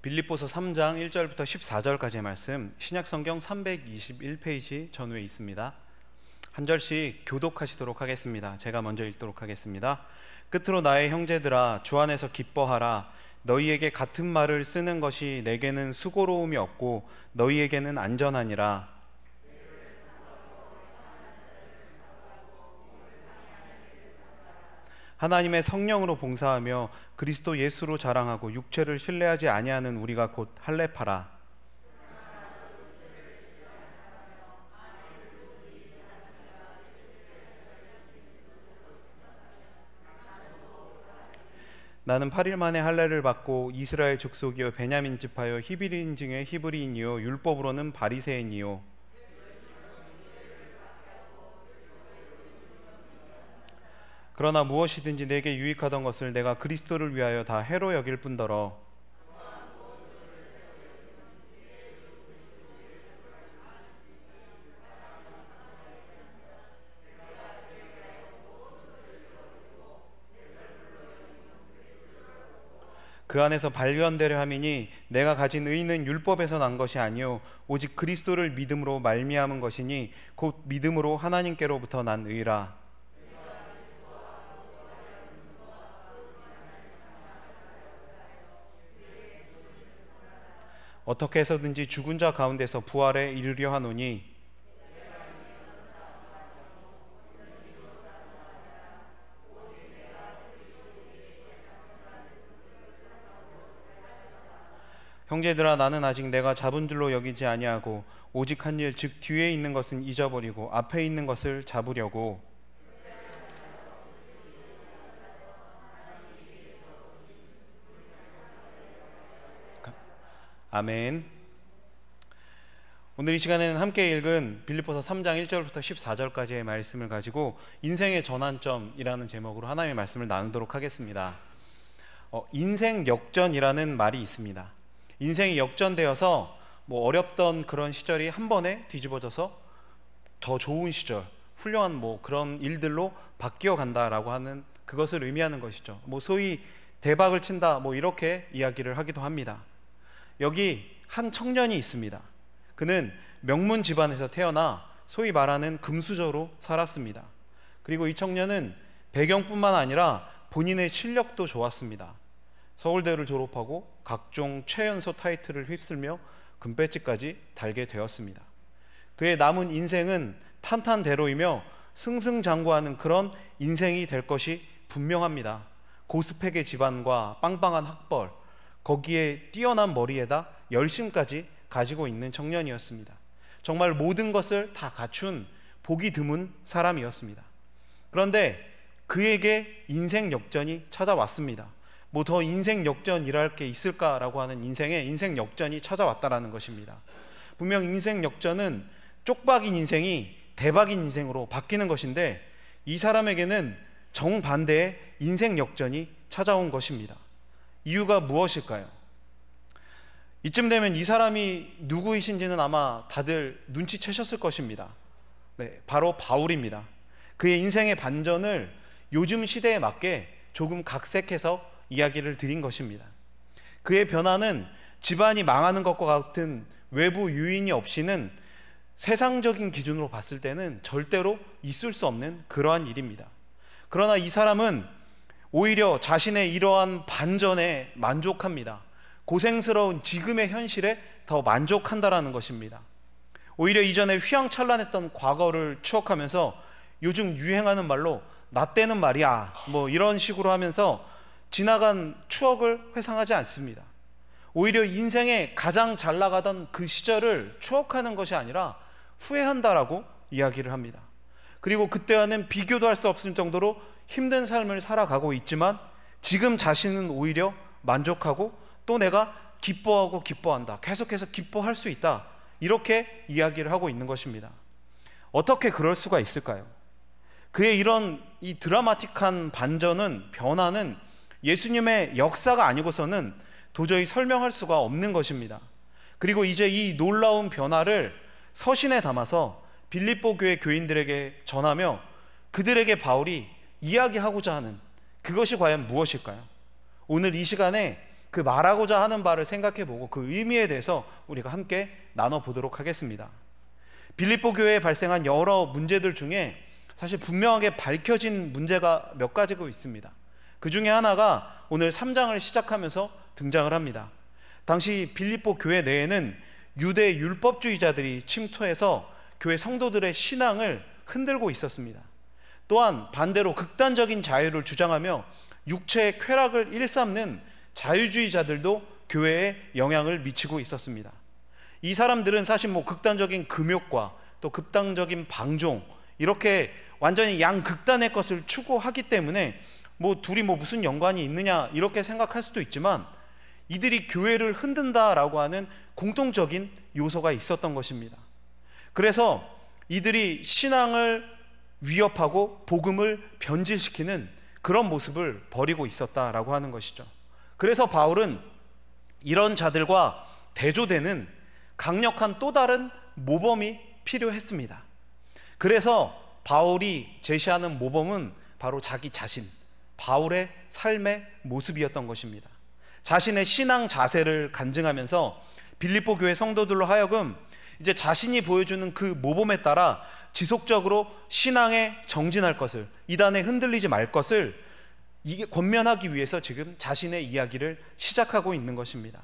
빌립보서 3장 1절부터 14절까지의 말씀, 신약성경 321페이지 전후에 있습니다. 한 절씩 교독하시도록 하겠습니다. 제가 먼저 읽도록 하겠습니다. 끝으로 나의 형제들아, 주 안에서 기뻐하라. 너희에게 같은 말을 쓰는 것이 내게는 수고로움이 없고 너희에게는 안전하니라. 하나님의 성령으로 봉사하며 그리스도 예수로 자랑하고 육체를 신뢰하지 아니하는 우리가 곧 할례파라. 나는 8일 만에 할례를 받고 이스라엘 족속이요 베냐민 지파요 히브리인 중에 히브리인이요 율법으로는 바리새인이요 그러나 무엇이든지 내게 유익하던 것을 내가 그리스도를 위하여 다 해로 여길 뿐더러 그 안에서 발견되려 함이니 내가 가진 의는 율법에서 난 것이 아니요 오직 그리스도를 믿음으로 말미암은 것이니 곧 믿음으로 하나님께로부터 난 의라. 어떻게 해서든지 죽은 자 가운데서 부활에 이르려 하노니 형제들아, 나는 아직 내가 잡은 줄로 여기지 아니하고 오직 한 일, 즉 뒤에 있는 것은 잊어버리고 앞에 있는 것을 잡으려고. 아멘. 오늘 이 시간에는 함께 읽은 빌립보서 3장 1절부터 14절까지의 말씀을 가지고 인생의 전환점이라는 제목으로 하나님의 말씀을 나누도록 하겠습니다. 인생 역전이라는 말이 있습니다. 인생이 역전되어서 어렵던 그런 시절이 한 번에 뒤집어져서 더 좋은 시절, 훌륭한 그런 일들로 바뀌어 간다라고 하는 그것을 의미하는 것이죠. 소위 대박을 친다 이렇게 이야기를 하기도 합니다. 여기 한 청년이 있습니다. 그는 명문 집안에서 태어나 소위 말하는 금수저로 살았습니다. 그리고 이 청년은 배경뿐만 아니라 본인의 실력도 좋았습니다. 서울대를 졸업하고 각종 최연소 타이틀을 휩쓸며 금배지까지 달게 되었습니다. 그의 남은 인생은 탄탄대로이며 승승장구하는 그런 인생이 될 것이 분명합니다. 고스펙의 집안과 빵빵한 학벌, 거기에 뛰어난 머리에다 열심까지 가지고 있는 청년이었습니다. 정말 모든 것을 다 갖춘 보기 드문 사람이었습니다. 그런데 그에게 인생 역전이 찾아왔습니다. 더 인생 역전이랄 게 있을까라고 하는 인생 역전이 찾아왔다라는 것입니다. 분명 인생 역전은 쪽박인 인생이 대박인 인생으로 바뀌는 것인데 이 사람에게는 정반대의 인생 역전이 찾아온 것입니다. 이유가 무엇일까요? 이쯤 되면 이 사람이 누구이신지는 아마 다들 눈치채셨을 것입니다. 네, 바로 바울입니다. 그의 인생의 반전을 요즘 시대에 맞게 조금 각색해서 이야기를 드린 것입니다. 그의 변화는 집안이 망하는 것과 같은 외부 요인이 없이는 세상적인 기준으로 봤을 때는 절대로 있을 수 없는 그러한 일입니다. 그러나 이 사람은 오히려 자신의 이러한 반전에 만족합니다. 고생스러운 지금의 현실에 더 만족한다라는 것입니다. 오히려 이전에 휘황찬란했던 과거를 추억하면서 요즘 유행하는 말로 나 때는 말이야 이런 식으로 하면서 지나간 추억을 회상하지 않습니다. 오히려 인생에 가장 잘 나가던 그 시절을 추억하는 것이 아니라 후회한다라고 이야기를 합니다. 그리고 그때와는 비교도 할 수 없을 정도로 힘든 삶을 살아가고 있지만 지금 자신은 오히려 만족하고 또 내가 기뻐하고 기뻐한다, 계속해서 기뻐할 수 있다, 이렇게 이야기를 하고 있는 것입니다. 어떻게 그럴 수가 있을까요? 그의 이런 이 드라마틱한 변화는 예수님의 역사가 아니고서는 도저히 설명할 수가 없는 것입니다. 그리고 이제 이 놀라운 변화를 서신에 담아서 빌립보 교회 교인들에게 전하며 그들에게 바울이 이야기하고자 하는 그것이 과연 무엇일까요? 오늘 이 시간에 그 말하고자 하는 바를 생각해보고 그 의미에 대해서 우리가 함께 나눠보도록 하겠습니다. 빌립보 교회에 발생한 여러 문제들 중에 사실 분명하게 밝혀진 문제가 몇 가지가 있습니다. 그 중에 하나가 오늘 3장을 시작하면서 등장을 합니다. 당시 빌립보 교회 내에는 유대 율법주의자들이 침투해서 교회 성도들의 신앙을 흔들고 있었습니다. 또한 반대로 극단적인 자유를 주장하며 육체의 쾌락을 일삼는 자유주의자들도 교회에 영향을 미치고 있었습니다. 이 사람들은 사실 극단적인 금욕과 또 극단적인 방종, 이렇게 완전히 양극단의 것을 추구하기 때문에 둘이 무슨 연관이 있느냐 이렇게 생각할 수도 있지만, 이들이 교회를 흔든다라고 하는 공통적인 요소가 있었던 것입니다. 그래서 이들이 신앙을 위협하고 복음을 변질시키는 그런 모습을 벌이고 있었다라고 하는 것이죠. 그래서 바울은 이런 자들과 대조되는 강력한 또 다른 모범이 필요했습니다. 그래서 바울이 제시하는 모범은 바로 자기 자신, 바울의 삶의 모습이었던 것입니다. 자신의 신앙 자세를 간증하면서 빌립보 교회 성도들로 하여금 이제 자신이 보여주는 그 모범에 따라 지속적으로 신앙에 정진할 것을, 이단에 흔들리지 말 것을 권면하기 위해서 지금 자신의 이야기를 시작하고 있는 것입니다.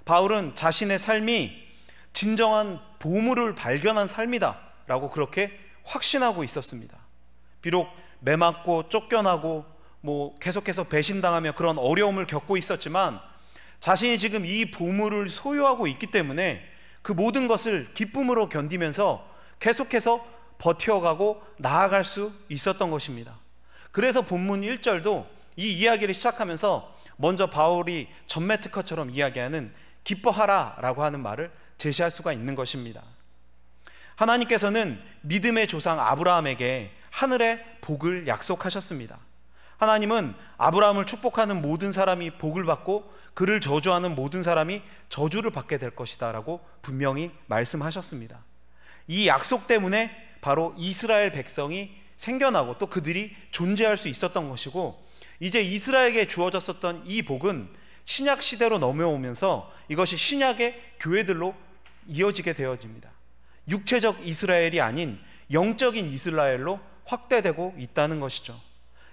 바울은 자신의 삶이 진정한 보물을 발견한 삶이다 라고 그렇게 확신하고 있었습니다. 비록 매맞고 쫓겨나고 계속해서 배신당하며 그런 어려움을 겪고 있었지만, 자신이 지금 이 보물을 소유하고 있기 때문에 그 모든 것을 기쁨으로 견디면서 계속해서 버텨가고 나아갈 수 있었던 것입니다. 그래서 본문 1절도 이 이야기를 시작하면서 먼저 바울이 전매 특허처럼 이야기하는 기뻐하라 라고 하는 말을 제시할 수가 있는 것입니다. 하나님께서는 믿음의 조상 아브라함에게 하늘의 복을 약속하셨습니다. 하나님은 아브라함을 축복하는 모든 사람이 복을 받고 그를 저주하는 모든 사람이 저주를 받게 될 것이다 라고 분명히 말씀하셨습니다. 이 약속 때문에 바로 이스라엘 백성이 생겨나고 또 그들이 존재할 수 있었던 것이고, 이제 이스라엘에게 주어졌었던 이 복은 신약 시대로 넘어오면서 이것이 신약의 교회들로 이어지게 되어집니다. 육체적 이스라엘이 아닌 영적인 이스라엘로 확대되고 있다는 것이죠.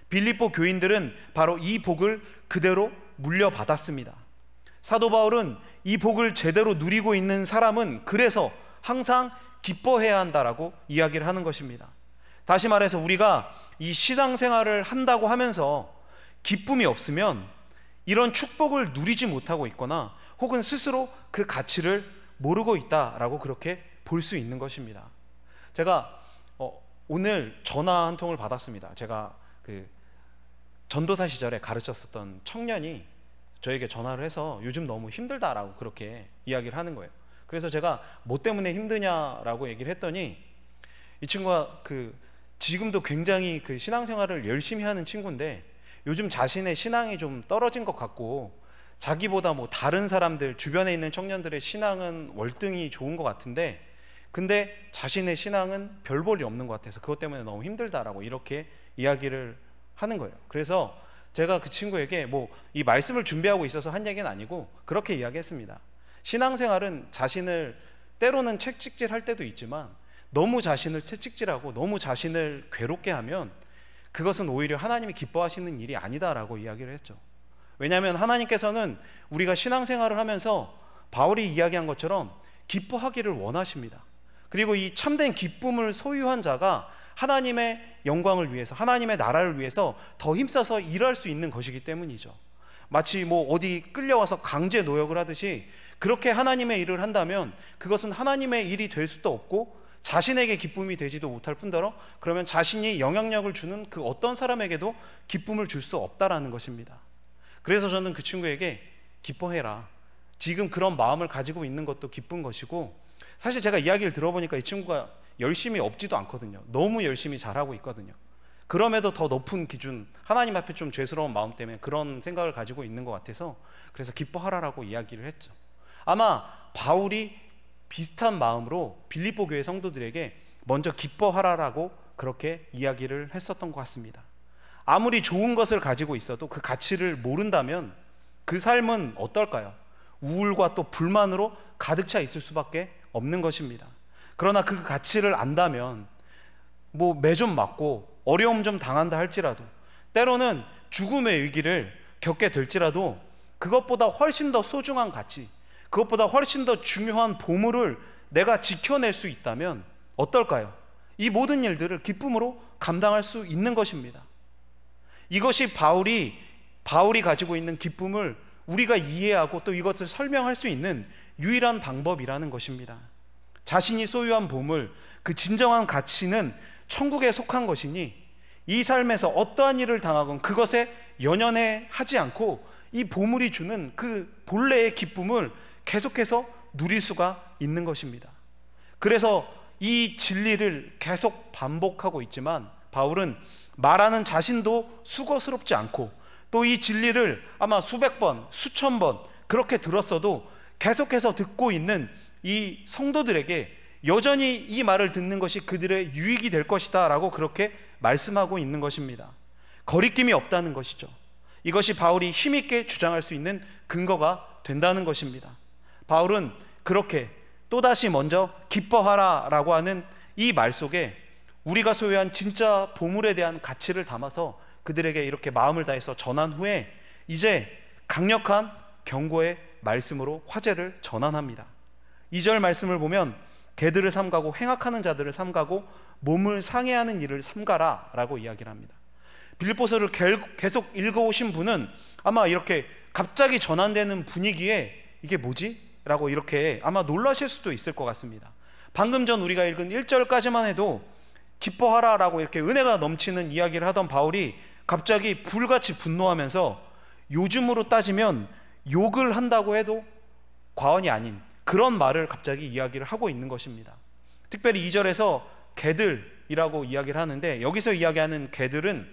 빌립보 교인들은 바로 이 복을 그대로 물려받았습니다. 사도 바울은 이 복을 제대로 누리고 있는 사람은 그래서 항상 기뻐해야 한다라고 이야기를 하는 것입니다. 다시 말해서 우리가 이 신앙생활을 한다고 하면서 기쁨이 없으면 이런 축복을 누리지 못하고 있거나 혹은 스스로 그 가치를 모르고 있다라고 그렇게 볼 수 있는 것입니다. 제가 오늘 전화 한 통을 받았습니다. 제가 그 전도사 시절에 가르쳤었던 청년이 저에게 전화를 해서 요즘 너무 힘들다라고 그렇게 이야기를 하는 거예요. 그래서 제가 뭐 때문에 힘드냐라고 얘기를 했더니, 이 친구가 지금도 굉장히 신앙생활을 열심히 하는 친구인데 요즘 자신의 신앙이 좀 떨어진 것 같고, 자기보다 다른 사람들 주변에 있는 청년들의 신앙은 월등히 좋은 것 같은데 근데 자신의 신앙은 별 볼이 없는 것 같아서 그것 때문에 너무 힘들다라고 이렇게 이야기를 하는 거예요. 그래서 제가 그 친구에게 이 말씀을 준비하고 있어서 한 얘기는 아니고 그렇게 이야기했습니다. 신앙생활은 자신을 때로는 채찍질할 때도 있지만 너무 자신을 채찍질하고 너무 자신을 괴롭게 하면 그것은 오히려 하나님이 기뻐하시는 일이 아니다라고 이야기를 했죠. 왜냐하면 하나님께서는 우리가 신앙생활을 하면서 바울이 이야기한 것처럼 기뻐하기를 원하십니다. 그리고 이 참된 기쁨을 소유한 자가 하나님의 영광을 위해서, 하나님의 나라를 위해서 더 힘써서 일할 수 있는 것이기 때문이죠. 마치 어디 끌려와서 강제 노역을 하듯이 그렇게 하나님의 일을 한다면 그것은 하나님의 일이 될 수도 없고 자신에게 기쁨이 되지도 못할 뿐더러 그러면 자신이 영향력을 주는 그 어떤 사람에게도 기쁨을 줄 수 없다라는 것입니다. 그래서 저는 그 친구에게 기뻐해라, 지금 그런 마음을 가지고 있는 것도 기쁜 것이고, 사실 제가 이야기를 들어보니까 이 친구가 열심히 없지도 않거든요. 너무 열심히 잘하고 있거든요. 그럼에도 더 높은 기준, 하나님 앞에 좀 죄스러운 마음 때문에 그런 생각을 가지고 있는 것 같아서 그래서 기뻐하라라고 이야기를 했죠. 아마 바울이 비슷한 마음으로 빌립보 교회 성도들에게 먼저 기뻐하라라고 그렇게 이야기를 했었던 것 같습니다. 아무리 좋은 것을 가지고 있어도 그 가치를 모른다면 그 삶은 어떨까요? 우울과 또 불만으로 가득 차 있을 수밖에 없는 것입니다. 그러나 그 가치를 안다면 뭐 매 좀 맞고 어려움 좀 당한다 할지라도, 때로는 죽음의 위기를 겪게 될지라도 그것보다 훨씬 더 소중한 가치, 그것보다 훨씬 더 중요한 보물을 내가 지켜낼 수 있다면 어떨까요? 이 모든 일들을 기쁨으로 감당할 수 있는 것입니다. 이것이 바울이 가지고 있는 기쁨을 우리가 이해하고 또 이것을 설명할 수 있는 유일한 방법이라는 것입니다. 자신이 소유한 보물, 그 진정한 가치는 천국에 속한 것이니 이 삶에서 어떠한 일을 당하건 그것에 연연해 하지 않고 이 보물이 주는 그 본래의 기쁨을 계속해서 누릴 수가 있는 것입니다. 그래서 이 진리를 계속 반복하고 있지만 바울은 말하는 자신도 수고스럽지 않고 또 이 진리를 아마 수백 번, 수천 번 그렇게 들었어도 계속해서 듣고 있는 이 성도들에게 여전히 이 말을 듣는 것이 그들의 유익이 될 것이다 라고 그렇게 말씀하고 있는 것입니다. 거리낌이 없다는 것이죠. 이것이 바울이 힘있게 주장할 수 있는 근거가 된다는 것입니다. 바울은 그렇게 또다시 먼저 기뻐하라 라고 하는 이 말 속에 우리가 소유한 진짜 보물에 대한 가치를 담아서 그들에게 이렇게 마음을 다해서 전한 후에 이제 강력한 경고의 말씀으로 화제를 전환합니다. 2절 말씀을 보면 개들을 삼가고 행악하는 자들을 삼가고 몸을 상해하는 일을 삼가라 라고 이야기를 합니다. 빌립보서를 계속 읽어오신 분은 아마 이렇게 갑자기 전환되는 분위기에 이게 뭐지? 라고 이렇게 아마 놀라실 수도 있을 것 같습니다. 방금 전 우리가 읽은 1절까지만 해도 기뻐하라 라고 이렇게 은혜가 넘치는 이야기를 하던 바울이 갑자기 불같이 분노하면서 요즘으로 따지면 욕을 한다고 해도 과언이 아닌 그런 말을 갑자기 이야기를 하고 있는 것입니다. 특별히 2절에서 개들이라고 이야기를 하는데 여기서 이야기하는 개들은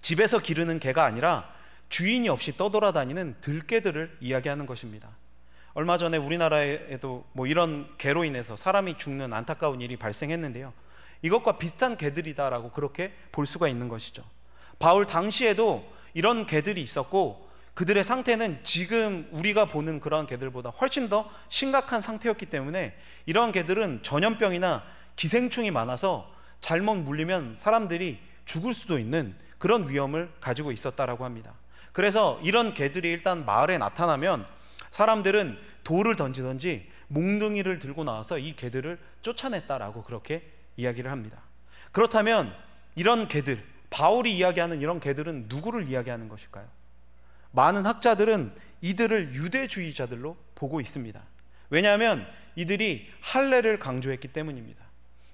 집에서 기르는 개가 아니라 주인이 없이 떠돌아다니는 들개들을 이야기하는 것입니다. 얼마 전에 우리나라에도 뭐 이런 개로 인해서 사람이 죽는 안타까운 일이 발생했는데요. 이것과 비슷한 개들이다라고 그렇게 볼 수가 있는 것이죠. 바울 당시에도 이런 개들이 있었고 그들의 상태는 지금 우리가 보는 그런 개들보다 훨씬 더 심각한 상태였기 때문에 이런 개들은 전염병이나 기생충이 많아서 잘못 물리면 사람들이 죽을 수도 있는 그런 위험을 가지고 있었다라고 합니다. 그래서 이런 개들이 일단 마을에 나타나면 사람들은 돌을 던지든지 몽둥이를 들고 나와서 이 개들을 쫓아냈다라고 그렇게 이야기를 합니다. 그렇다면 이런 개들, 바울이 이야기하는 이런 개들은 누구를 이야기하는 것일까요? 많은 학자들은 이들을 유대주의자들로 보고 있습니다. 왜냐하면 이들이 할례를 강조했기 때문입니다.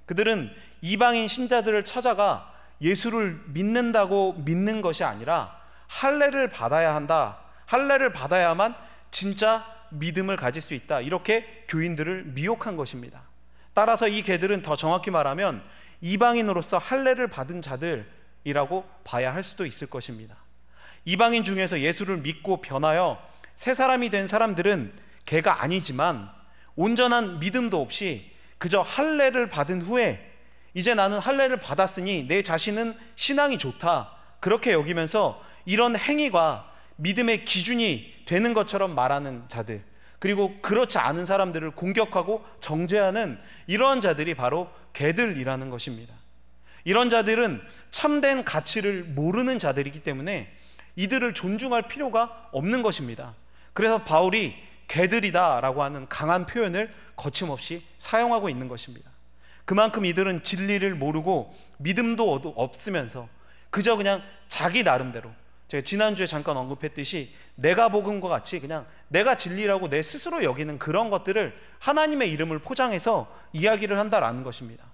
그들은 이방인 신자들을 찾아가 예수를 믿는다고 믿는 것이 아니라 할례를 받아야 한다, 할례를 받아야만 진짜 믿음을 가질 수 있다, 이렇게 교인들을 미혹한 것입니다. 따라서 이 개들은 더 정확히 말하면 이방인으로서 할례를 받은 자들이라고 봐야 할 수도 있을 것입니다. 이방인 중에서 예수를 믿고 변하여 새 사람이 된 사람들은 개가 아니지만 온전한 믿음도 없이 그저 할례를 받은 후에 이제 나는 할례를 받았으니 내 자신은 신앙이 좋다, 그렇게 여기면서 이런 행위가 믿음의 기준이 되는 것처럼 말하는 자들, 그리고 그렇지 않은 사람들을 공격하고 정죄하는 이러한 자들이 바로 개들이라는 것입니다. 이런 자들은 참된 가치를 모르는 자들이기 때문에 이들을 존중할 필요가 없는 것입니다. 그래서 바울이 개들이다 라고 하는 강한 표현을 거침없이 사용하고 있는 것입니다. 그만큼 이들은 진리를 모르고 믿음도 없으면서 그저 그냥 자기 나름대로, 제가 지난주에 잠깐 언급했듯이 내가 복음과 같이 그냥 내가 진리라고 내 스스로 여기는 그런 것들을 하나님의 이름을 포장해서 이야기를 한다라는 것입니다.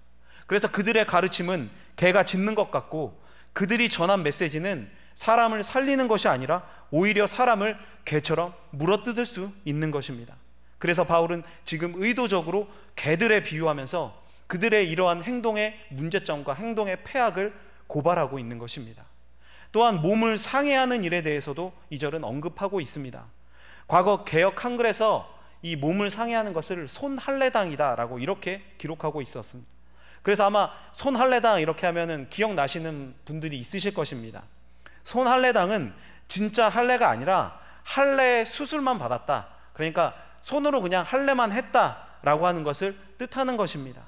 그래서 그들의 가르침은 개가 짖는 것 같고 그들이 전한 메시지는 사람을 살리는 것이 아니라 오히려 사람을 개처럼 물어뜯을 수 있는 것입니다. 그래서 바울은 지금 의도적으로 개들에 비유하면서 그들의 이러한 행동의 문제점과 행동의 폐악을 고발하고 있는 것입니다. 또한 몸을 상해하는 일에 대해서도 이 절은 언급하고 있습니다. 과거 개역 한글에서 이 몸을 상해하는 것을 손할례당이다 라고 이렇게 기록하고 있었습니다. 그래서 아마 손할례당 이렇게 하면은 기억나시는 분들이 있으실 것입니다. 손할례당은 진짜 할례가 아니라 할례 수술만 받았다, 그러니까 손으로 그냥 할례만 했다라고 하는 것을 뜻하는 것입니다.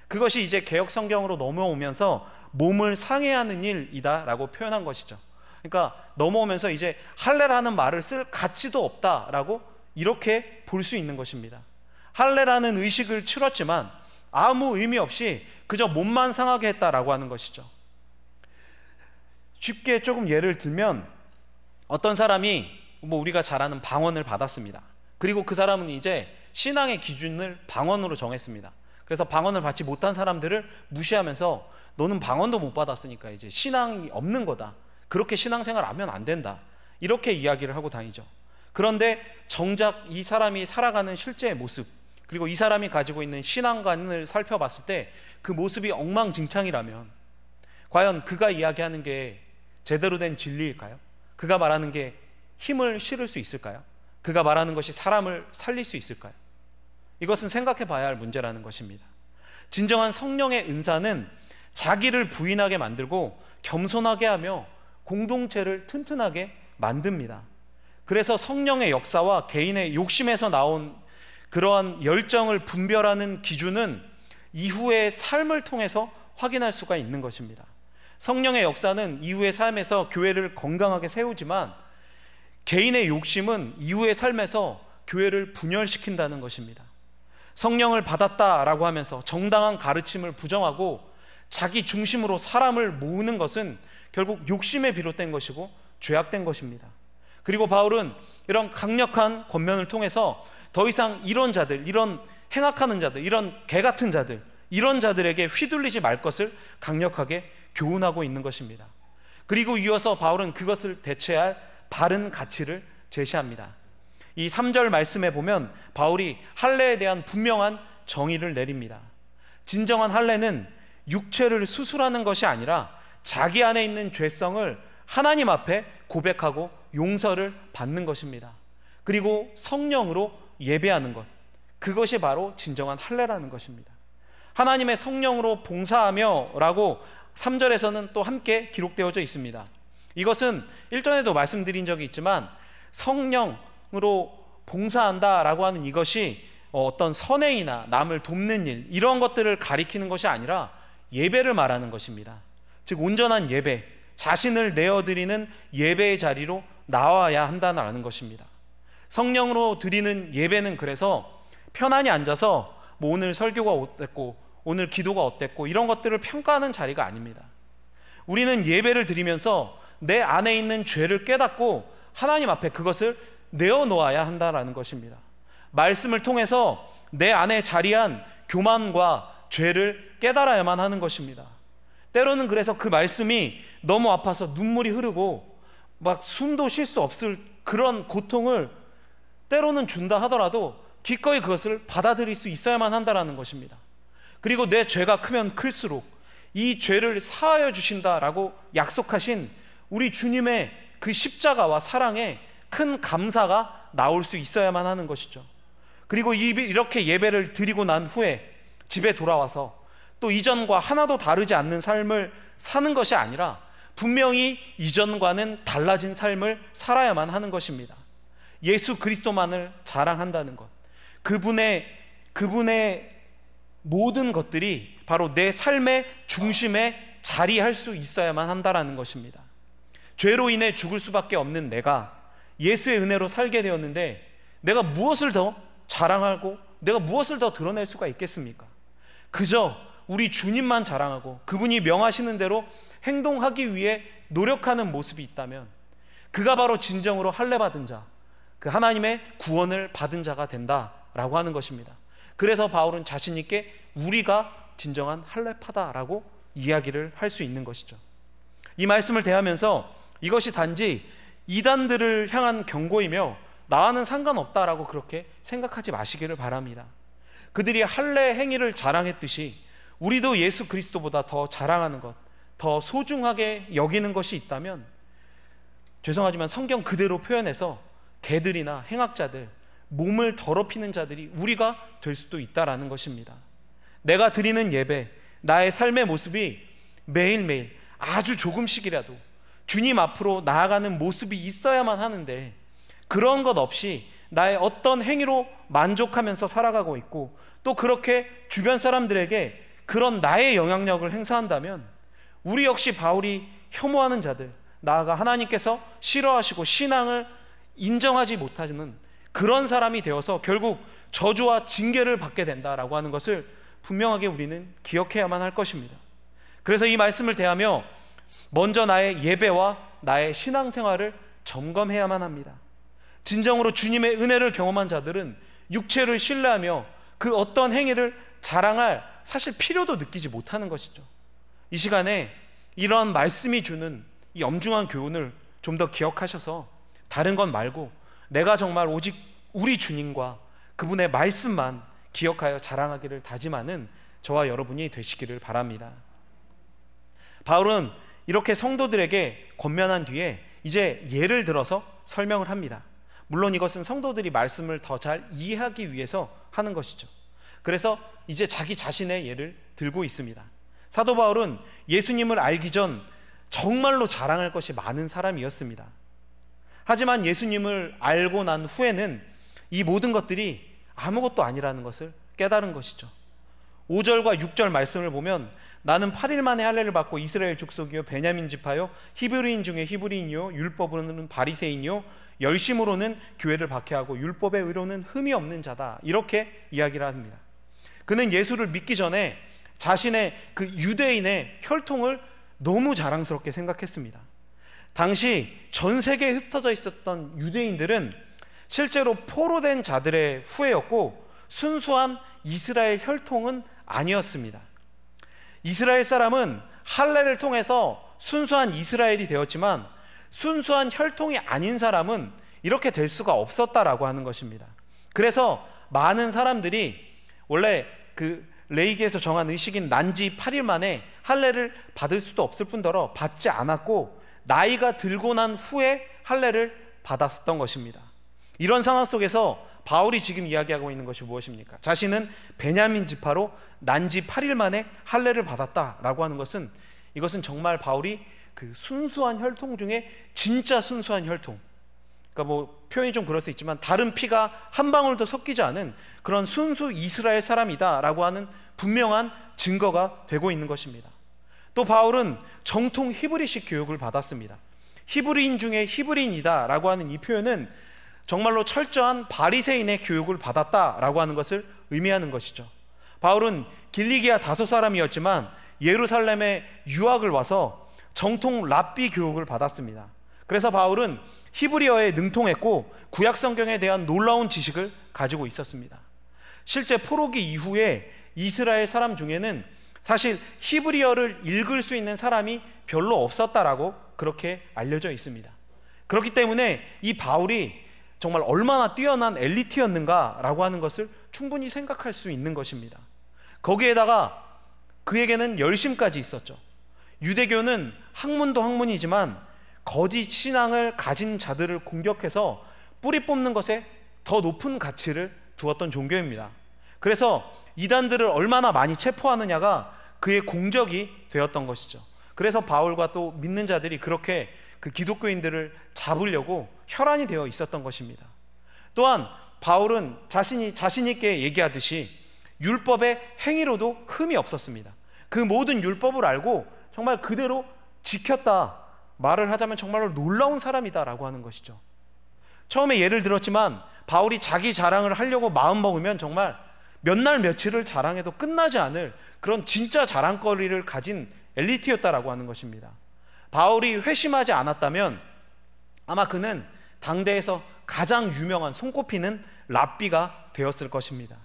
그것이 이제 개역 성경으로 넘어오면서 몸을 상해하는 일이다라고 표현한 것이죠. 그러니까 넘어오면서 이제 할례라는 말을 쓸 가치도 없다라고 이렇게 볼 수 있는 것입니다. 할례라는 의식을 치렀지만 아무 의미 없이 그저 몸만 상하게 했다라고 하는 것이죠. 쉽게 조금 예를 들면, 어떤 사람이 우리가 잘 아는 방언을 받았습니다. 그리고 그 사람은 이제 신앙의 기준을 방언으로 정했습니다. 그래서 방언을 받지 못한 사람들을 무시하면서 너는 방언도 못 받았으니까 이제 신앙이 없는 거다, 그렇게 신앙생활 하면 안 된다, 이렇게 이야기를 하고 다니죠. 그런데 정작 이 사람이 살아가는 실제의 모습, 그리고 이 사람이 가지고 있는 신앙관을 살펴봤을 때 그 모습이 엉망진창이라면 과연 그가 이야기하는 게 제대로 된 진리일까요? 그가 말하는 게 힘을 실을 수 있을까요? 그가 말하는 것이 사람을 살릴 수 있을까요? 이것은 생각해 봐야 할 문제라는 것입니다. 진정한 성령의 은사는 자기를 부인하게 만들고 겸손하게 하며 공동체를 튼튼하게 만듭니다. 그래서 성령의 역사와 개인의 욕심에서 나온 그러한 열정을 분별하는 기준은 이후의 삶을 통해서 확인할 수가 있는 것입니다. 성령의 역사는 이후의 삶에서 교회를 건강하게 세우지만 개인의 욕심은 이후의 삶에서 교회를 분열시킨다는 것입니다. 성령을 받았다라고 하면서 정당한 가르침을 부정하고 자기 중심으로 사람을 모으는 것은 결국 욕심에 비롯된 것이고 죄악된 것입니다. 그리고 바울은 이런 강력한 권면을 통해서 더 이상 이런 자들, 이런 행악하는 자들, 이런 개 같은 자들, 이런 자들에게 휘둘리지 말 것을 강력하게 교훈하고 있는 것입니다. 그리고 이어서 바울은 그것을 대체할 바른 가치를 제시합니다. 이 3절 말씀에 보면 바울이 할례에 대한 분명한 정의를 내립니다. 진정한 할례는 육체를 수술하는 것이 아니라 자기 안에 있는 죄성을 하나님 앞에 고백하고 용서를 받는 것입니다. 그리고 성령으로 예배하는 것, 그것이 바로 진정한 할례라는 것입니다. 하나님의 성령으로 봉사하며 라고 3절에서는 또 함께 기록되어져 있습니다. 이것은 일전에도 말씀드린 적이 있지만 성령으로 봉사한다 라고 하는 이것이 어떤 선행이나 남을 돕는 일, 이런 것들을 가리키는 것이 아니라 예배를 말하는 것입니다. 즉 온전한 예배, 자신을 내어드리는 예배의 자리로 나와야 한다는 것입니다. 성령으로 드리는 예배는 그래서 편안히 앉아서 오늘 설교가 어땠고 오늘 기도가 어땠고 이런 것들을 평가하는 자리가 아닙니다. 우리는 예배를 드리면서 내 안에 있는 죄를 깨닫고 하나님 앞에 그것을 내어놓아야 한다는 것입니다. 말씀을 통해서 내 안에 자리한 교만과 죄를 깨달아야만 하는 것입니다. 때로는 그래서 그 말씀이 너무 아파서 눈물이 흐르고 막 숨도 쉴 수 없을 그런 고통을 때로는 준다 하더라도 기꺼이 그것을 받아들일 수 있어야만 한다는 것입니다. 그리고 내 죄가 크면 클수록 이 죄를 사하여 주신다라고 약속하신 우리 주님의 그 십자가와 사랑에 큰 감사가 나올 수 있어야만 하는 것이죠. 그리고 이렇게 예배를 드리고 난 후에 집에 돌아와서 또 이전과 하나도 다르지 않는 삶을 사는 것이 아니라 분명히 이전과는 달라진 삶을 살아야만 하는 것입니다. 예수 그리스도만을 자랑한다는 것, 그분의 모든 것들이 바로 내 삶의 중심에 자리할 수 있어야만 한다는 것입니다. 죄로 인해 죽을 수밖에 없는 내가 예수의 은혜로 살게 되었는데 내가 무엇을 더 자랑하고 내가 무엇을 더 드러낼 수가 있겠습니까? 그저 우리 주님만 자랑하고 그분이 명하시는 대로 행동하기 위해 노력하는 모습이 있다면 그가 바로 진정으로 할례 받은 자, 그 하나님의 구원을 받은 자가 된다라고 하는 것입니다. 그래서 바울은 자신 있게 우리가 진정한 할례파다라고 이야기를 할 수 있는 것이죠. 이 말씀을 대하면서 이것이 단지 이단들을 향한 경고이며 나와는 상관없다라고 그렇게 생각하지 마시기를 바랍니다. 그들이 할례 행위를 자랑했듯이 우리도 예수 그리스도보다 더 자랑하는 것, 더 소중하게 여기는 것이 있다면 죄송하지만 성경 그대로 표현해서 개들이나 행악자들, 몸을 더럽히는 자들이 우리가 될 수도 있다라는 것입니다. 내가 드리는 예배, 나의 삶의 모습이 매일매일 아주 조금씩이라도 주님 앞으로 나아가는 모습이 있어야만 하는데 그런 것 없이 나의 어떤 행위로 만족하면서 살아가고 있고, 또 그렇게 주변 사람들에게 그런 나의 영향력을 행사한다면 우리 역시 바울이 혐오하는 자들, 나아가 하나님께서 싫어하시고 신앙을 인정하지 못하는 그런 사람이 되어서 결국 저주와 징계를 받게 된다라고 하는 것을 분명하게 우리는 기억해야만 할 것입니다. 그래서 이 말씀을 대하며 먼저 나의 예배와 나의 신앙생활을 점검해야만 합니다. 진정으로 주님의 은혜를 경험한 자들은 육체를 신뢰하며 그 어떤 행위를 자랑할 사실 필요도 느끼지 못하는 것이죠. 이 시간에 이러한 말씀이 주는 이 엄중한 교훈을 좀 더 기억하셔서 다른 건 말고 내가 정말 오직 우리 주님과 그분의 말씀만 기억하여 자랑하기를 다짐하는 저와 여러분이 되시기를 바랍니다. 바울은 이렇게 성도들에게 권면한 뒤에 이제 예를 들어서 설명을 합니다. 물론 이것은 성도들이 말씀을 더 잘 이해하기 위해서 하는 것이죠. 그래서 이제 자기 자신의 예를 들고 있습니다. 사도 바울은 예수님을 알기 전 정말로 자랑할 것이 많은 사람이었습니다. 하지만 예수님을 알고 난 후에는 이 모든 것들이 아무것도 아니라는 것을 깨달은 것이죠. 5절과 6절 말씀을 보면 나는 8일 만에 할례를 받고 이스라엘 족속이요 베냐민 지파요 히브리인 중에 히브리인이요 율법으로는 바리새인이요 열심으로는 교회를 박해하고 율법의 의로는 흠이 없는 자다, 이렇게 이야기를 합니다. 그는 예수를 믿기 전에 자신의 그 유대인의 혈통을 너무 자랑스럽게 생각했습니다. 당시 전 세계에 흩어져 있었던 유대인들은 실제로 포로된 자들의 후예였고 순수한 이스라엘 혈통은 아니었습니다. 이스라엘 사람은 할례를 통해서 순수한 이스라엘이 되었지만 순수한 혈통이 아닌 사람은 이렇게 될 수가 없었다라고 하는 것입니다. 그래서 많은 사람들이 원래 그 레위기에서 정한 의식인 난지 8일 만에 할례를 받을 수도 없을 뿐더러 받지 않았고 나이가 들고 난 후에 할례를 받았었던 것입니다. 이런 상황 속에서 바울이 지금 이야기하고 있는 것이 무엇입니까? 자신은 베냐민 지파로 난지 8일 만에 할례를 받았다라고 하는 것은, 이것은 정말 바울이 그 순수한 혈통 중에 진짜 순수한 혈통, 그러니까 뭐 표현이 좀 그럴 수 있지만 다른 피가 한 방울도 섞이지 않은 그런 순수 이스라엘 사람이다라고 하는 분명한 증거가 되고 있는 것입니다. 또 바울은 정통 히브리식 교육을 받았습니다. 히브리인 중에 히브리인이다라고 하는 이 표현은 정말로 철저한 바리새인의 교육을 받았다라고 하는 것을 의미하는 것이죠. 바울은 길리기아 다소 사람이었지만 예루살렘에 유학을 와서 정통 랍비 교육을 받았습니다. 그래서 바울은 히브리어에 능통했고 구약 성경에 대한 놀라운 지식을 가지고 있었습니다. 실제 포로기 이후에 이스라엘 사람 중에는 사실 히브리어를 읽을 수 있는 사람이 별로 없었다라고 그렇게 알려져 있습니다. 그렇기 때문에 이 바울이 정말 얼마나 뛰어난 엘리트였는가라고 하는 것을 충분히 생각할 수 있는 것입니다. 거기에다가 그에게는 열심까지 있었죠. 유대교는 학문도 학문이지만 거짓 신앙을 가진 자들을 공격해서 뿌리 뽑는 것에 더 높은 가치를 두었던 종교입니다. 그래서 이단들을 얼마나 많이 체포하느냐가 그의 공적이 되었던 것이죠. 그래서 바울과 또 믿는 자들이 그렇게 그 기독교인들을 잡으려고 혈안이 되어 있었던 것입니다. 또한 바울은 자신 있게 얘기하듯이 율법의 행위로도 흠이 없었습니다. 그 모든 율법을 알고 정말 그대로 지켰다, 말을 하자면 정말로 놀라운 사람이다라고 하는 것이죠. 처음에 예를 들었지만 바울이 자기 자랑을 하려고 마음먹으면 정말 몇 날 며칠을 자랑해도 끝나지 않을 그런 진짜 자랑거리를 가진 엘리트였다라고 하는 것입니다. 바울이 회심하지 않았다면 아마 그는 당대에서 가장 유명한 손꼽히는 랍비가 되었을 것입니다.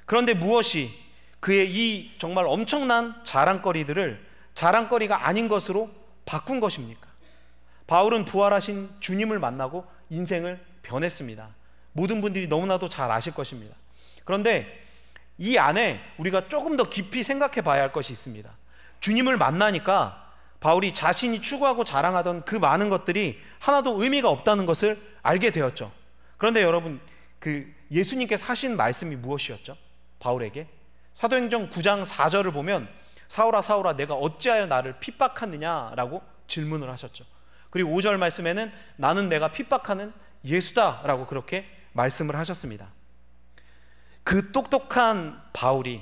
그런데 무엇이 그의 이 정말 엄청난 자랑거리들을 자랑거리가 아닌 것으로 바꾼 것입니까? 바울은 부활하신 주님을 만나고 인생을 변했습니다. 모든 분들이 너무나도 잘 아실 것입니다. 그런데 이 안에 우리가 조금 더 깊이 생각해 봐야 할 것이 있습니다. 주님을 만나니까 바울이 자신이 추구하고 자랑하던 그 많은 것들이 하나도 의미가 없다는 것을 알게 되었죠. 그런데 여러분, 그 예수님께서 하신 말씀이 무엇이었죠? 바울에게 사도행전 9장 4절을 보면 사울아 사울아 내가 어찌하여 나를 핍박하느냐라고 질문을 하셨죠. 그리고 5절 말씀에는 나는 내가 핍박하는 예수다라고 그렇게 말씀을 하셨습니다. 그 똑똑한 바울이,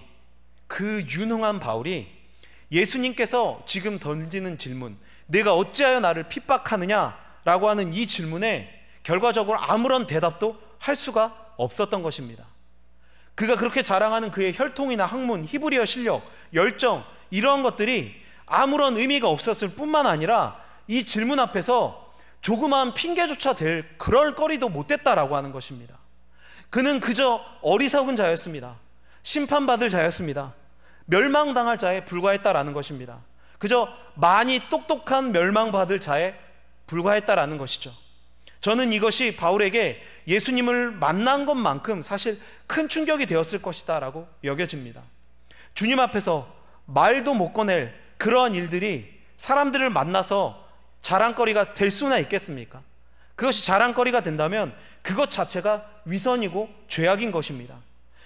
그 유능한 바울이 예수님께서 지금 던지는 질문, 내가 어찌하여 나를 핍박하느냐라고 하는 이 질문에 결과적으로 아무런 대답도 할 수가 없었던 것입니다. 그가 그렇게 자랑하는 그의 혈통이나 학문, 히브리어 실력, 열정, 이러한 것들이 아무런 의미가 없었을 뿐만 아니라 이 질문 앞에서 조그마한 핑계조차 될 그럴 거리도 못 됐다라고 하는 것입니다. 그는 그저 어리석은 자였습니다. 심판받을 자였습니다. 멸망당할 자에 불과했다라는 것입니다. 그저 많이 똑똑한 멸망받을 자에 불과했다라는 것이죠. 저는 이것이 바울에게 예수님을 만난 것만큼 사실 큰 충격이 되었을 것이다 라고 여겨집니다. 주님 앞에서 말도 못 꺼낼 그러한 일들이 사람들을 만나서 자랑거리가 될 수나 있겠습니까? 그것이 자랑거리가 된다면 그것 자체가 위선이고 죄악인 것입니다.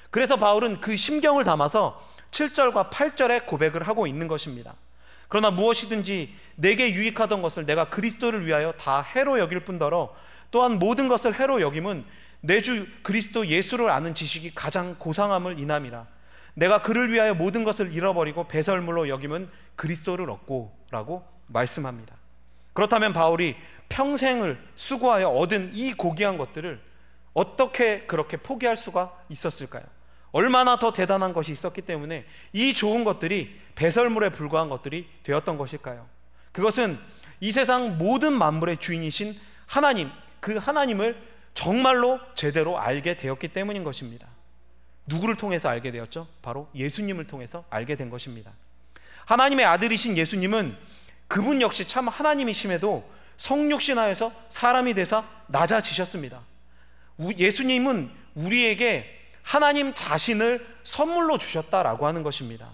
그래서 바울은 그 심경을 담아서 7절과 8절에 고백을 하고 있는 것입니다. 그러나 무엇이든지 내게 유익하던 것을 내가 그리스도를 위하여 다 해로 여길 뿐더러 또한 모든 것을 해로 여김은 내 주 그리스도 예수를 아는 지식이 가장 고상함을 인함이라. 내가 그를 위하여 모든 것을 잃어버리고 배설물로 여김은 그리스도를 얻고 라고 말씀합니다. 그렇다면 바울이 평생을 수고하여 얻은 이 고귀한 것들을 어떻게 그렇게 포기할 수가 있었을까요? 얼마나 더 대단한 것이 있었기 때문에 이 좋은 것들이 배설물에 불과한 것들이 되었던 것일까요? 그것은 이 세상 모든 만물의 주인이신 하나님, 그 하나님을 정말로 제대로 알게 되었기 때문인 것입니다. 누구를 통해서 알게 되었죠? 바로 예수님을 통해서 알게 된 것입니다. 하나님의 아들이신 예수님은 그분 역시 참 하나님이심에도 성육신하여서 사람이 되사 낮아지셨습니다. 예수님은 우리에게 하나님 자신을 선물로 주셨다라고 하는 것입니다.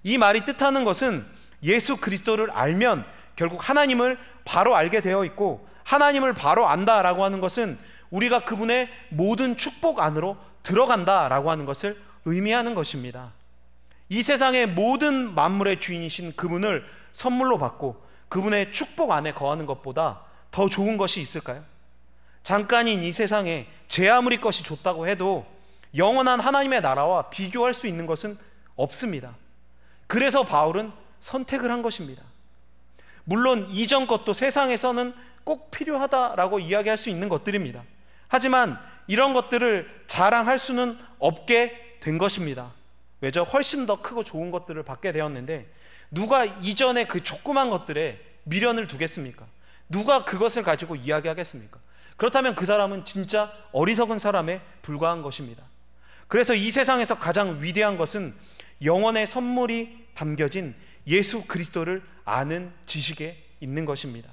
이 말이 뜻하는 것은 예수 그리스도를 알면 결국 하나님을 바로 알게 되어 있고, 하나님을 바로 안다라고 하는 것은 우리가 그분의 모든 축복 안으로 들어간다라고 하는 것을 의미하는 것입니다. 이 세상의 모든 만물의 주인이신 그분을 선물로 받고 그분의 축복 안에 거하는 것보다 더 좋은 것이 있을까요? 잠깐인 이 세상에 제 아무리 것이 좋다고 해도 영원한 하나님의 나라와 비교할 수 있는 것은 없습니다. 그래서 바울은 선택을 한 것입니다. 물론 이전 것도 세상에서는 꼭 필요하다라고 이야기할 수 있는 것들입니다. 하지만 이런 것들을 자랑할 수는 없게 된 것입니다. 왜죠? 훨씬 더 크고 좋은 것들을 받게 되었는데 누가 이전에 그 조그만 것들에 미련을 두겠습니까? 누가 그것을 가지고 이야기하겠습니까? 그렇다면 그 사람은 진짜 어리석은 사람에 불과한 것입니다. 그래서 이 세상에서 가장 위대한 것은 영원의 선물이 담겨진 예수 그리스도를 아는 지식에 있는 것입니다.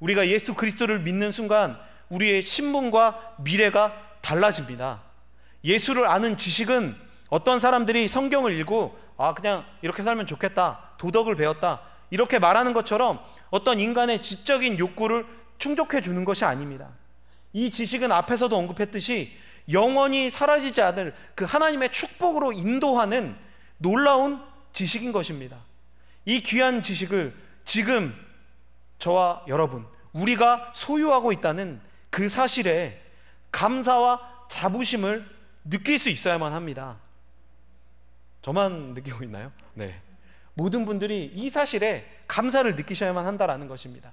우리가 예수 그리스도를 믿는 순간 우리의 신분과 미래가 달라집니다. 예수를 아는 지식은 어떤 사람들이 성경을 읽고 그냥 이렇게 살면 좋겠다, 도덕을 배웠다, 이렇게 말하는 것처럼 어떤 인간의 지적인 욕구를 충족해 주는 것이 아닙니다. 이 지식은 앞에서도 언급했듯이 영원히 사라지지 않을 그 하나님의 축복으로 인도하는 놀라운 지식인 것입니다. 이 귀한 지식을 지금 저와 여러분, 우리가 소유하고 있다는 그 사실에 감사와 자부심을 느낄 수 있어야만 합니다. 저만 느끼고 있나요? 네. 모든 분들이 이 사실에 감사를 느끼셔야만 한다라는 것입니다.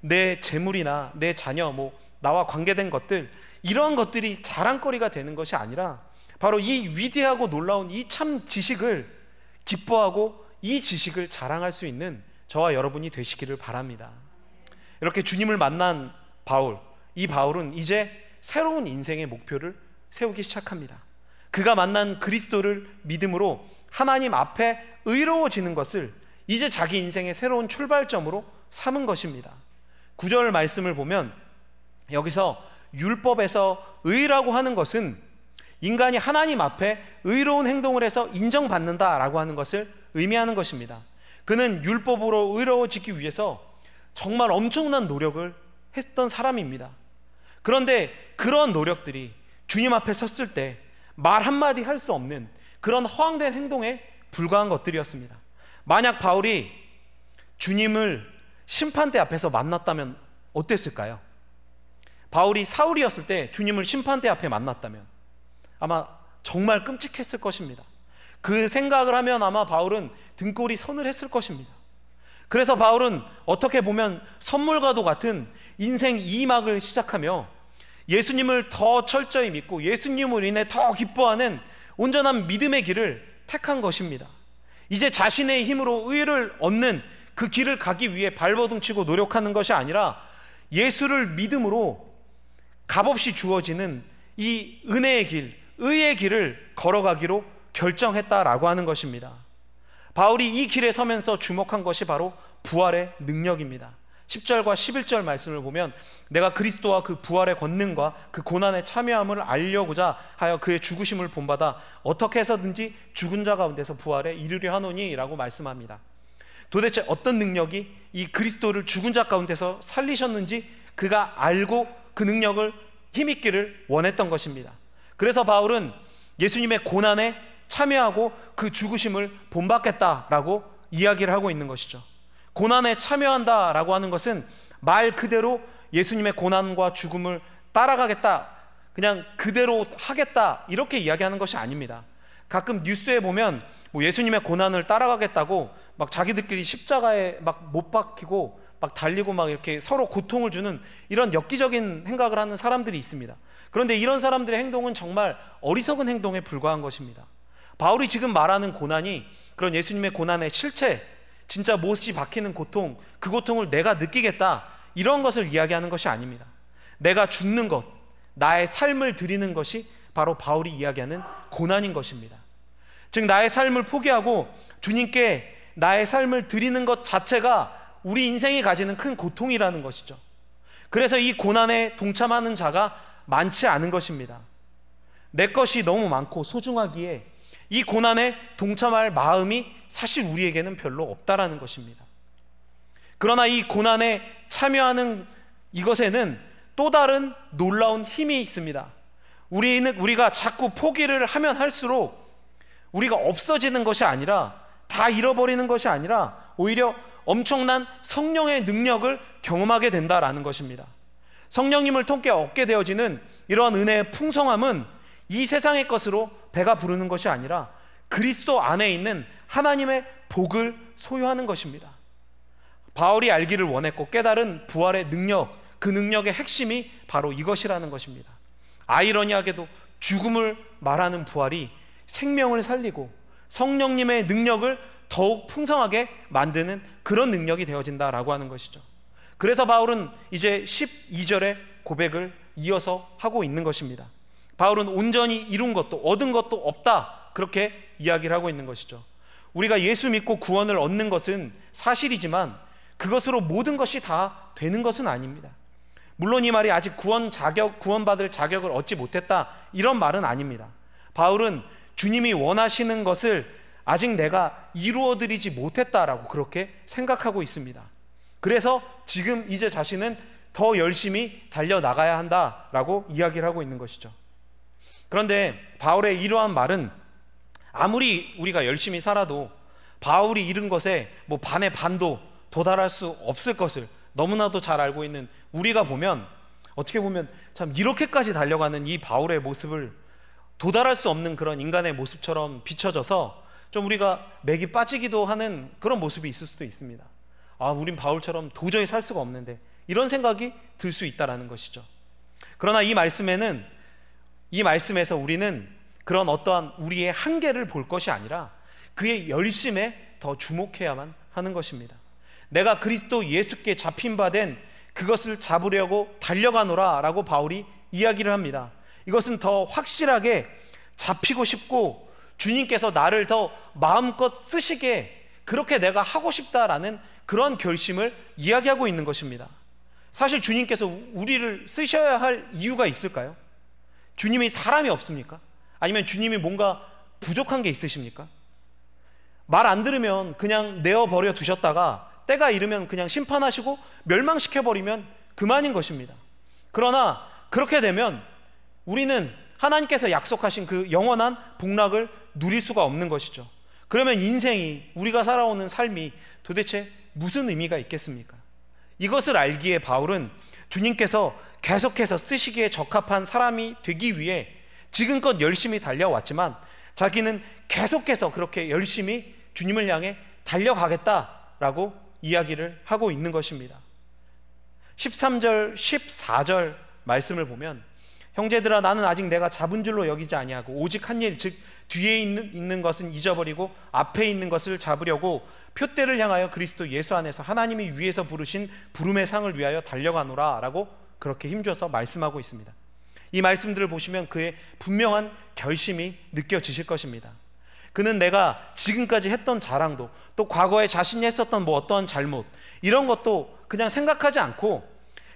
내 재물이나 내 자녀, 나와 관계된 것들, 이런 것들이 자랑거리가 되는 것이 아니라 바로 이 위대하고 놀라운 이 참 지식을 기뻐하고 이 지식을 자랑할 수 있는 저와 여러분이 되시기를 바랍니다. 이렇게 주님을 만난 바울, 이 바울은 이제 새로운 인생의 목표를 세우기 시작합니다. 그가 만난 그리스도를 믿음으로 하나님 앞에 의로워지는 것을 이제 자기 인생의 새로운 출발점으로 삼은 것입니다. 9절 말씀을 보면 여기서 율법에서 의라고 하는 것은 인간이 하나님 앞에 의로운 행동을 해서 인정받는다라고 하는 것을 의미하는 것입니다. 그는 율법으로 의로워지기 위해서 정말 엄청난 노력을 했던 사람입니다. 그런데 그런 노력들이 주님 앞에 섰을 때 말 한마디 할 수 없는 그런 허황된 행동에 불과한 것들이었습니다. 만약 바울이 주님을 심판대 앞에서 만났다면 어땠을까요? 바울이 사울이었을 때 주님을 심판대 앞에 만났다면 아마 정말 끔찍했을 것입니다. 그 생각을 하면 아마 바울은 등골이 서늘했을 것입니다. 그래서 바울은 어떻게 보면 선물과도 같은 인생 2막을 시작하며 예수님을 더 철저히 믿고 예수님을 인해 더 기뻐하는 온전한 믿음의 길을 택한 것입니다. 이제 자신의 힘으로 의를 얻는 그 길을 가기 위해 발버둥치고 노력하는 것이 아니라 예수를 믿음으로 값없이 주어지는 이 은혜의 길, 의의 길을 걸어가기로 결정했다라고 하는 것입니다. 바울이 이 길에 서면서 주목한 것이 바로 부활의 능력입니다. 10절과 11절 말씀을 보면 내가 그리스도와 그 부활의 권능과 그 고난의 참여함을 알려고자 하여 그의 죽으심을 본받아 어떻게 해서든지 죽은 자 가운데서 부활에 이르려 하노니 라고 말씀합니다. 도대체 어떤 능력이 이 그리스도를 죽은 자 가운데서 살리셨는지 그가 알고 그 능력을 힘있기를 원했던 것입니다. 그래서 바울은 예수님의 고난에 참여하고 그 죽으심을 본받겠다라고 이야기를 하고 있는 것이죠. 고난에 참여한다라고 하는 것은 말 그대로 예수님의 고난과 죽음을 따라가겠다, 그냥 그대로 하겠다 이렇게 이야기하는 것이 아닙니다. 가끔 뉴스에 보면 뭐 예수님의 고난을 따라가겠다고 막 자기들끼리 십자가에 막 못 박히고 막 달리고 막 이렇게 서로 고통을 주는 이런 엽기적인 생각을 하는 사람들이 있습니다. 그런데 이런 사람들의 행동은 정말 어리석은 행동에 불과한 것입니다. 바울이 지금 말하는 고난이 그런 예수님의 고난의 실체, 진짜 못이 박히는 고통, 그 고통을 내가 느끼겠다 이런 것을 이야기하는 것이 아닙니다. 내가 죽는 것, 나의 삶을 드리는 것이 바로 바울이 이야기하는 고난인 것입니다. 즉 나의 삶을 포기하고 주님께 나의 삶을 드리는 것 자체가 우리 인생이 가지는 큰 고통이라는 것이죠. 그래서 이 고난에 동참하는 자가 많지 않은 것입니다. 내 것이 너무 많고 소중하기에 이 고난에 동참할 마음이 사실 우리에게는 별로 없다라는 것입니다. 그러나 이 고난에 참여하는 이것에는 또 다른 놀라운 힘이 있습니다. 우리가 자꾸 포기를 하면 할수록 우리가 없어지는 것이 아니라, 다 잃어버리는 것이 아니라 오히려 엄청난 성령의 능력을 경험하게 된다라는 것입니다. 성령님을 통해 얻게 되어지는 이러한 은혜의 풍성함은 이 세상의 것으로 배가 부르는 것이 아니라 그리스도 안에 있는 하나님의 복을 소유하는 것입니다. 바울이 알기를 원했고 깨달은 부활의 능력, 그 능력의 핵심이 바로 이것이라는 것입니다. 아이러니하게도 죽음을 말하는 부활이 생명을 살리고 성령님의 능력을 더욱 풍성하게 만드는 그런 능력이 되어진다라고 하는 것이죠. 그래서 바울은 이제 12절의 고백을 이어서 하고 있는 것입니다. 바울은 온전히 이룬 것도 얻은 것도 없다, 그렇게 이야기를 하고 있는 것이죠. 우리가 예수 믿고 구원을 얻는 것은 사실이지만 그것으로 모든 것이 다 되는 것은 아닙니다. 물론 이 말이 아직 구원받을 자격을 얻지 못했다, 이런 말은 아닙니다. 바울은 주님이 원하시는 것을 아직 내가 이루어드리지 못했다라고 그렇게 생각하고 있습니다. 그래서 지금 이제 자신은 더 열심히 달려나가야 한다라고 이야기를 하고 있는 것이죠. 그런데 바울의 이러한 말은 아무리 우리가 열심히 살아도 바울이 이룬 것에 뭐 반의 반도 도달할 수 없을 것을 너무나도 잘 알고 있는 우리가 보면, 어떻게 보면 참 이렇게까지 달려가는 이 바울의 모습을 도달할 수 없는 그런 인간의 모습처럼 비춰져서 좀 우리가 맥이 빠지기도 하는 그런 모습이 있을 수도 있습니다. 아, 우린 바울처럼 도저히 살 수가 없는데, 이런 생각이 들 수 있다라는 것이죠. 그러나 이 말씀에서 우리는 그런 어떠한 우리의 한계를 볼 것이 아니라 그의 열심에 더 주목해야만 하는 것입니다. 내가 그리스도 예수께 잡힌 바 된 그것을 잡으려고 달려가노라 라고 바울이 이야기를 합니다. 이것은 더 확실하게 잡히고 싶고 주님께서 나를 더 마음껏 쓰시게 그렇게 내가 하고 싶다라는 그런 결심을 이야기하고 있는 것입니다. 사실 주님께서 우리를 쓰셔야 할 이유가 있을까요? 주님이 사람이 없습니까? 아니면 주님이 뭔가 부족한 게 있으십니까? 말 안 들으면 그냥 내어버려 두셨다가 때가 이르면 그냥 심판하시고 멸망시켜버리면 그만인 것입니다. 그러나 그렇게 되면 우리는 하나님께서 약속하신 그 영원한 복락을 누릴 수가 없는 것이죠. 그러면 인생이, 우리가 살아오는 삶이 도대체 무슨 의미가 있겠습니까? 이것을 알기에 바울은 주님께서 계속해서 쓰시기에 적합한 사람이 되기 위해 지금껏 열심히 달려왔지만 자기는 계속해서 그렇게 열심히 주님을 향해 달려가겠다라고 이야기를 하고 있는 것입니다. 13절, 14절 말씀을 보면 형제들아 나는 아직 내가 잡은 줄로 여기지 아니하고 오직 한 일 즉 뒤에 있는 것은 잊어버리고 앞에 있는 것을 잡으려고 표대를 향하여 그리스도 예수 안에서 하나님이 위에서 부르신 부름의 상을 위하여 달려가노라 라고 그렇게 힘줘서 말씀하고 있습니다. 이 말씀들을 보시면 그의 분명한 결심이 느껴지실 것입니다. 그는 내가 지금까지 했던 자랑도 또 과거에 자신이 했었던 어떠한 잘못 이런 것도 그냥 생각하지 않고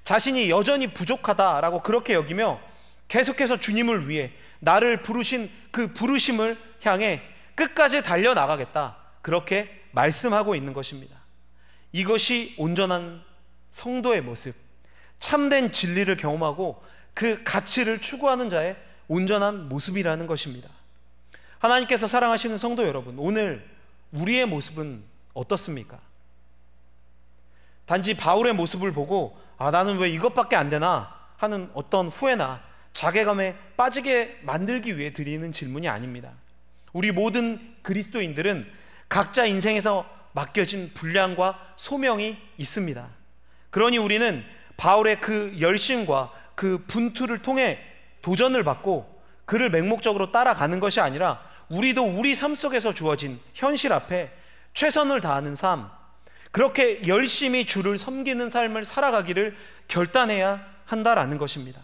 자신이 여전히 부족하다라고 그렇게 여기며 계속해서 주님을 위해 나를 부르신 그 부르심을 향해 끝까지 달려나가겠다 그렇게 말씀하고 있는 것입니다. 이것이 온전한 성도의 모습, 참된 진리를 경험하고 그 가치를 추구하는 자의 온전한 모습이라는 것입니다. 하나님께서 사랑하시는 성도 여러분, 오늘 우리의 모습은 어떻습니까? 단지 바울의 모습을 보고 나는 왜 이것밖에 안 되나 하는 어떤 후회나 자괴감에 빠지게 만들기 위해 드리는 질문이 아닙니다. 우리 모든 그리스도인들은 각자 인생에서 맡겨진 분량과 소명이 있습니다. 그러니 우리는 바울의 그 열심과 그 분투를 통해 도전을 받고 그를 맹목적으로 따라가는 것이 아니라 우리도 우리 삶 속에서 주어진 현실 앞에 최선을 다하는 삶, 그렇게 열심히 주를 섬기는 삶을 살아가기를 결단해야 한다라는 것입니다.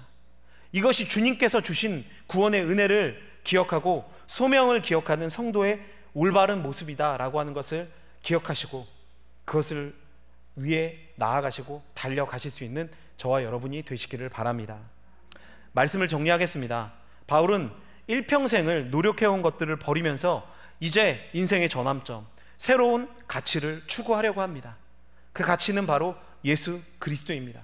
이것이 주님께서 주신 구원의 은혜를 기억하고 소명을 기억하는 성도의 올바른 모습이다라고 하는 것을 기억하시고 그것을 위해 나아가시고 달려가실 수 있는 저와 여러분이 되시기를 바랍니다. 말씀을 정리하겠습니다. 바울은 일평생을 노력해온 것들을 버리면서 이제 인생의 전환점, 새로운 가치를 추구하려고 합니다. 그 가치는 바로 예수 그리스도입니다.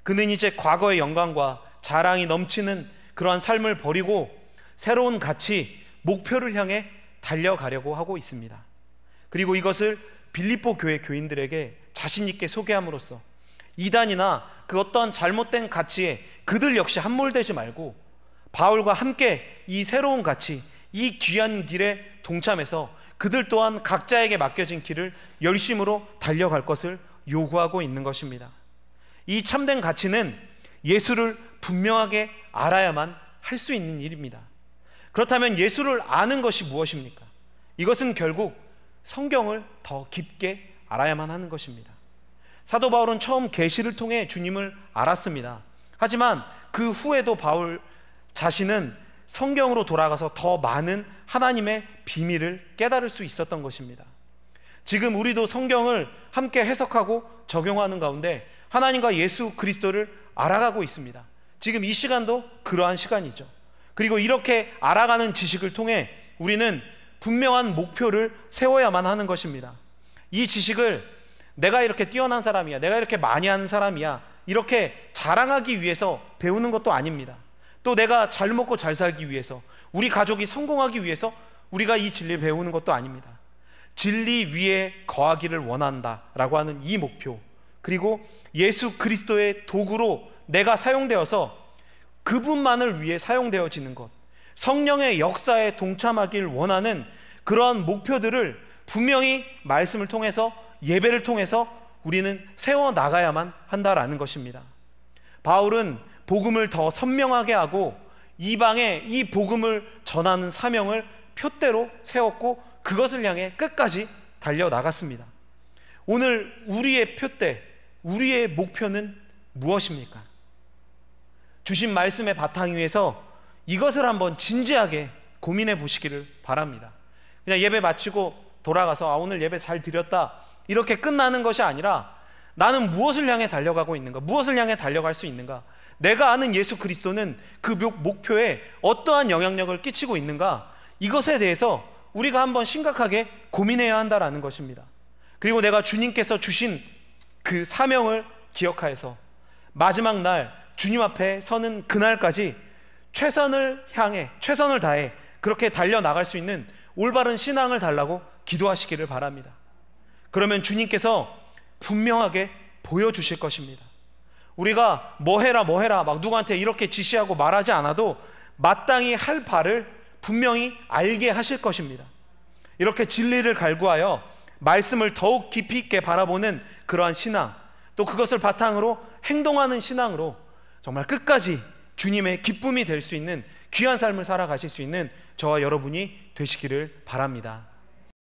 그는 이제 과거의 영광과 자랑이 넘치는 그러한 삶을 버리고 새로운 가치, 목표를 향해 달려가려고 하고 있습니다. 그리고 이것을 빌립보 교회 교인들에게 자신 있게 소개함으로써 이단이나 그 어떤 잘못된 가치에 그들 역시 함몰되지 말고 바울과 함께 이 새로운 가치, 이 귀한 길에 동참해서 그들 또한 각자에게 맡겨진 길을 열심으로 달려갈 것을 요구하고 있는 것입니다. 이 참된 가치는 예수를 분명하게 알아야만 할 수 있는 일입니다. 그렇다면 예수를 아는 것이 무엇입니까? 이것은 결국 성경을 더 깊게 알아야만 하는 것입니다. 사도 바울은 처음 계시를 통해 주님을 알았습니다. 하지만 그 후에도 바울 자신은 성경으로 돌아가서 더 많은 하나님의 비밀을 깨달을 수 있었던 것입니다. 지금 우리도 성경을 함께 해석하고 적용하는 가운데 하나님과 예수 그리스도를 알아가고 있습니다. 지금 이 시간도 그러한 시간이죠. 그리고 이렇게 알아가는 지식을 통해 우리는 분명한 목표를 세워야만 하는 것입니다. 이 지식을 내가 이렇게 뛰어난 사람이야, 내가 이렇게 많이 하는 사람이야, 이렇게 자랑하기 위해서 배우는 것도 아닙니다. 또 내가 잘 먹고 잘 살기 위해서, 우리 가족이 성공하기 위해서 우리가 이 진리를 배우는 것도 아닙니다. 진리 위에 거하기를 원한다라고 하는 이 목표, 그리고 예수 그리스도의 도구로 내가 사용되어서 그분만을 위해 사용되어지는 것, 성령의 역사에 동참하길 원하는 그러한 목표들을 분명히 말씀을 통해서, 예배를 통해서 우리는 세워나가야만 한다라는 것입니다. 바울은 복음을 더 선명하게 하고 이방에 이 복음을 전하는 사명을 표대로 세웠고 그것을 향해 끝까지 달려나갔습니다. 오늘 우리의 표대, 우리의 목표는 무엇입니까? 주신 말씀의 바탕 위에서 이것을 한번 진지하게 고민해 보시기를 바랍니다. 그냥 예배 마치고 돌아가서 오늘 예배 잘 드렸다 이렇게 끝나는 것이 아니라 나는 무엇을 향해 달려가고 있는가? 무엇을 향해 달려갈 수 있는가? 내가 아는 예수 그리스도는 그 목표에 어떠한 영향력을 끼치고 있는가? 이것에 대해서 우리가 한번 심각하게 고민해야 한다라는 것입니다. 그리고 내가 주님께서 주신 그 사명을 기억하여서 마지막 날 주님 앞에 서는 그날까지 최선을 향해, 최선을 다해 그렇게 달려나갈 수 있는 올바른 신앙을 달라고 기도하시기를 바랍니다. 그러면 주님께서 분명하게 보여주실 것입니다. 우리가 뭐 해라 뭐 해라 막 누구한테 이렇게 지시하고 말하지 않아도 마땅히 할 바를 분명히 알게 하실 것입니다. 이렇게 진리를 갈구하여 말씀을 더욱 깊이 있게 바라보는 그러한 신앙, 또 그것을 바탕으로 행동하는 신앙으로 정말 끝까지 주님의 기쁨이 될 수 있는 귀한 삶을 살아가실 수 있는 저와 여러분이 되시기를 바랍니다.